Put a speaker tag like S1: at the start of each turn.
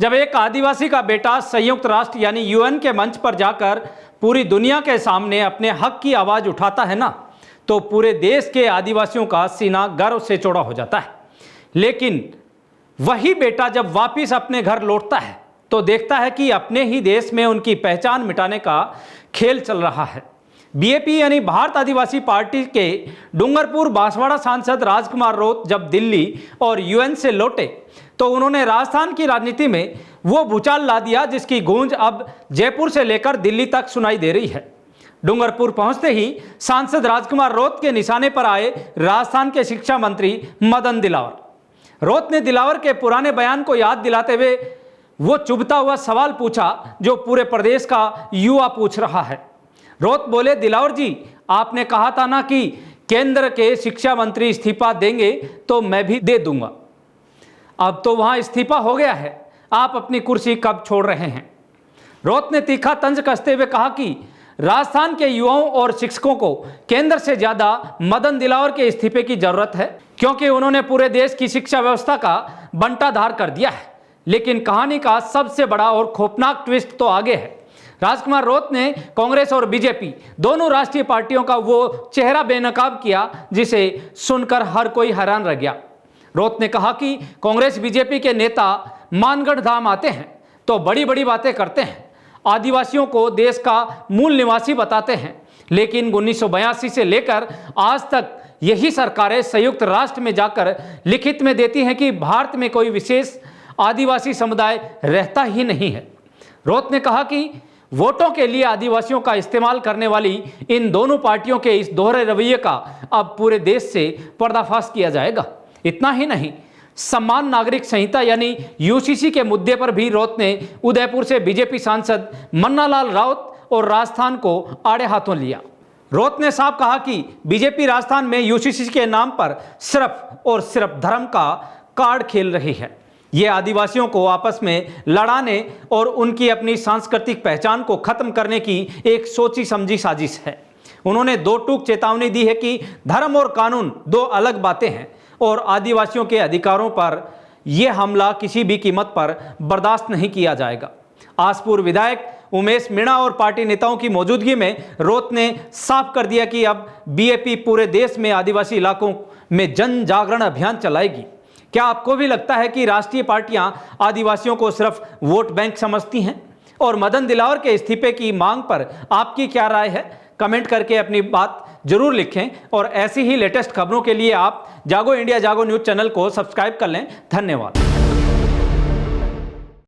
S1: जब एक आदिवासी का बेटा संयुक्त राष्ट्र यानी यूएन के मंच पर जाकर पूरी दुनिया के सामने अपने हक की आवाज उठाता है ना, तो पूरे देश के आदिवासियों का सीना गर्व से चौड़ा हो जाता है। लेकिन वही बेटा जब वापिस अपने घर लौटता है तो देखता है कि अपने ही देश में उनकी पहचान मिटाने का खेल चल रहा है। बीएपी यानी भारत आदिवासी पार्टी के डूंगरपुर बांसवाड़ा सांसद राजकुमार रोत जब दिल्ली और यूएन से लौटे तो उन्होंने राजस्थान की राजनीति में वो भूचाल ला दिया जिसकी गूंज अब जयपुर से लेकर दिल्ली तक सुनाई दे रही है। डूंगरपुर पहुंचते ही सांसद राजकुमार रोत के निशाने पर आए राजस्थान के शिक्षा मंत्री मदन दिलावर। रोत ने दिलावर के पुराने बयान को याद दिलाते हुए वो चुभता हुआ सवाल पूछा जो पूरे प्रदेश का युवा पूछ रहा है। रोत बोले, दिलावर जी, आपने कहा था ना कि केंद्र के शिक्षा मंत्री इस्तीफा देंगे तो मैं भी दे दूंगा। अब तो वहां इस्तीफा हो गया है, आप अपनी कुर्सी कब छोड़ रहे हैं? रोत ने तीखा तंज कसते हुए कहा कि राजस्थान के युवाओं और शिक्षकों को केंद्र से ज्यादा मदन दिलावर के इस्तीफे की जरूरत है, क्योंकि उन्होंने पूरे देश की शिक्षा व्यवस्था का बंटाधार कर दिया है। लेकिन कहानी का सबसे बड़ा और खौफनाक ट्विस्ट तो आगे है। राजकुमार रोत ने कांग्रेस और बीजेपी दोनों राष्ट्रीय पार्टियों का वो चेहरा बेनकाब किया जिसे सुनकर हर कोई हैरान रह गया। रोत ने कहा कि कांग्रेस बीजेपी के नेता मानगढ़ धाम आते हैं तो बड़ी बड़ी बातें करते हैं, आदिवासियों को देश का मूल निवासी बताते हैं, लेकिन 1982 से लेकर आज तक यही सरकारें संयुक्त राष्ट्र में जाकर लिखित में देती हैं कि भारत में कोई विशेष आदिवासी समुदाय रहता ही नहीं है। रोत ने कहा कि वोटों के लिए आदिवासियों का इस्तेमाल करने वाली इन दोनों पार्टियों के इस दोहरे रवैये का अब पूरे देश से पर्दाफाश किया जाएगा। इतना ही नहीं, समान नागरिक संहिता यानी यूसीसी के मुद्दे पर भी रोत ने उदयपुर से बीजेपी सांसद मन्नालाल राउत और राजस्थान को आड़े हाथों लिया। रोत ने साफ कहा कि बीजेपी राजस्थान में यूसीसी के नाम पर सिर्फ और सिर्फ धर्म का कार्ड खेल रही है। ये आदिवासियों को आपस में लड़ाने और उनकी अपनी सांस्कृतिक पहचान को खत्म करने की एक सोची समझी साजिश है। उन्होंने दो टूक चेतावनी दी है कि धर्म और कानून दो अलग बातें हैं और आदिवासियों के अधिकारों पर यह हमला किसी भी कीमत पर बर्दाश्त नहीं किया जाएगा। आसपुर विधायक उमेश मीणा और पार्टी नेताओं की मौजूदगी में रोत ने साफ कर दिया कि अब बीएपी पूरे देश में आदिवासी इलाकों में जन जागरण अभियान चलाएगी। क्या आपको भी लगता है कि राष्ट्रीय पार्टियां आदिवासियों को सिर्फ वोट बैंक समझती हैं? और मदन दिलावर के इस्तीफे की मांग पर आपकी क्या राय है? कमेंट करके अपनी बात जरूर लिखें और ऐसी ही लेटेस्ट खबरों के लिए आप जागो इंडिया जागो न्यूज़ चैनल को सब्सक्राइब कर लें। धन्यवाद।